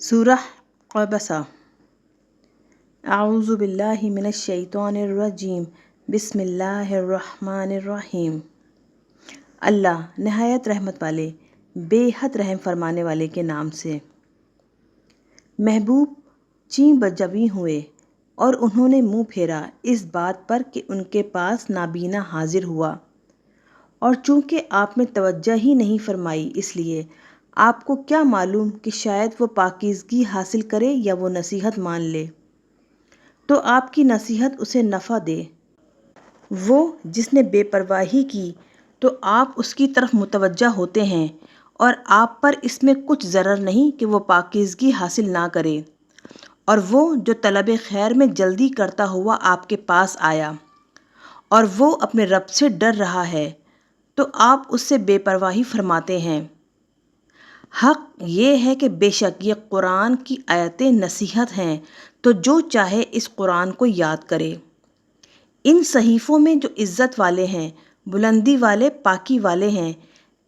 سورہ قبصہ۔ اعوذ باللہ من الشیطان الرجیم، بسم اللہ الرحمن الرحیم۔ اللہ نہایت رحمت والے بے حد رحم فرمانے والے کے نام سے۔ محبوب چیں بجبیں ہوئے اور انہوں نے منہ پھیرا اس بات پر کہ ان کے پاس نابینا حاضر ہوا، اور چونکہ آپ نے توجہ ہی نہیں فرمائی اس لیے آپ کو کیا معلوم کہ شاید وہ پاکیزگی حاصل کرے یا وہ نصیحت مان لے، تو آپ کی نصیحت اسے نفع دے۔ وہ جس نے بے پرواہی کی تو آپ اس کی طرف متوجہ ہوتے ہیں، اور آپ پر اس میں کچھ ضرر نہیں کہ وہ پاکیزگی حاصل نہ کرے، اور وہ جو طلب خیر میں جلدی کرتا ہوا آپ کے پاس آیا اور وہ اپنے رب سے ڈر رہا ہے تو آپ اس سے بے پرواہی فرماتے ہیں۔ حق یہ ہے کہ بے شک یہ قرآن کی آیتیں نصیحت ہیں، تو جو چاہے اس قرآن کو یاد کرے۔ ان صحیفوں میں جو عزت والے ہیں، بلندی والے، پاکی والے ہیں،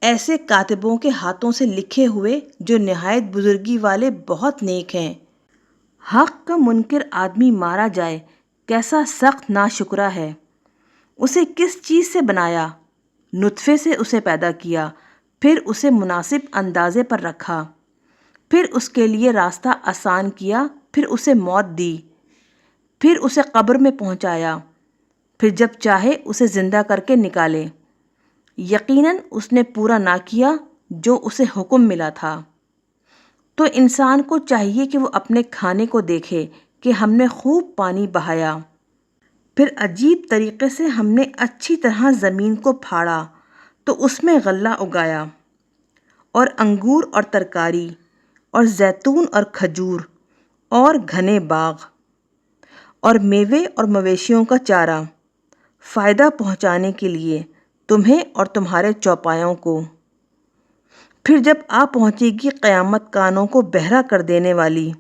ایسے کاتبوں کے ہاتھوں سے لکھے ہوئے جو نہایت بزرگی والے بہت نیک ہیں۔ حق کا منکر آدمی مارا جائے، کیسا سخت ناشکرا ہے۔ اسے کس چیز سے بنایا؟ نطفے سے اسے پیدا کیا، پھر اسے مناسب اندازے پر رکھا، پھر اس کے لیے راستہ آسان کیا، پھر اسے موت دی، پھر اسے قبر میں پہنچایا، پھر جب چاہے اسے زندہ کر کے نکالے۔ یقیناً اس نے پورا نہ کیا جو اسے حکم ملا تھا۔ تو انسان کو چاہیے کہ وہ اپنے کھانے کو دیکھے کہ ہم نے خوب پانی بہایا، پھر عجیب طریقے سے ہم نے اچھی طرح زمین کو پھاڑا تو اس میں غلہ اگایا، اور انگور اور ترکاری، اور زیتون اور کھجور، اور گھنے باغ، اور میوے اور مویشیوں کا چارہ، فائدہ پہنچانے کے لیے تمہیں اور تمہارے چوپایوں کو۔ پھر جب آ پہنچے گی قیامت کانوں کو بہرا کر دینے والی،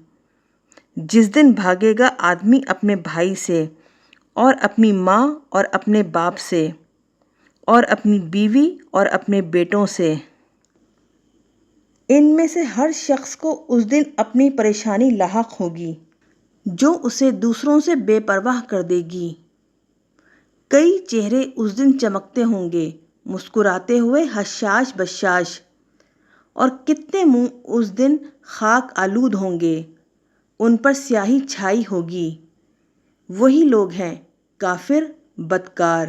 جس دن بھاگے گا آدمی اپنے بھائی سے، اور اپنی ماں اور اپنے باپ سے، اور اپنی بیوی اور اپنے بیٹوں سے۔ ان میں سے ہر شخص کو اس دن اپنی پریشانی لاحق ہوگی جو اسے دوسروں سے بے پرواہ کر دے گی۔ کئی چہرے اس دن چمکتے ہوں گے مسکراتے ہوئے حشاش بشاش، اور کتنے منہ اس دن خاک آلود ہوں گے، ان پر سیاہی چھائی ہوگی۔ وہی لوگ ہیں کافر بدکار۔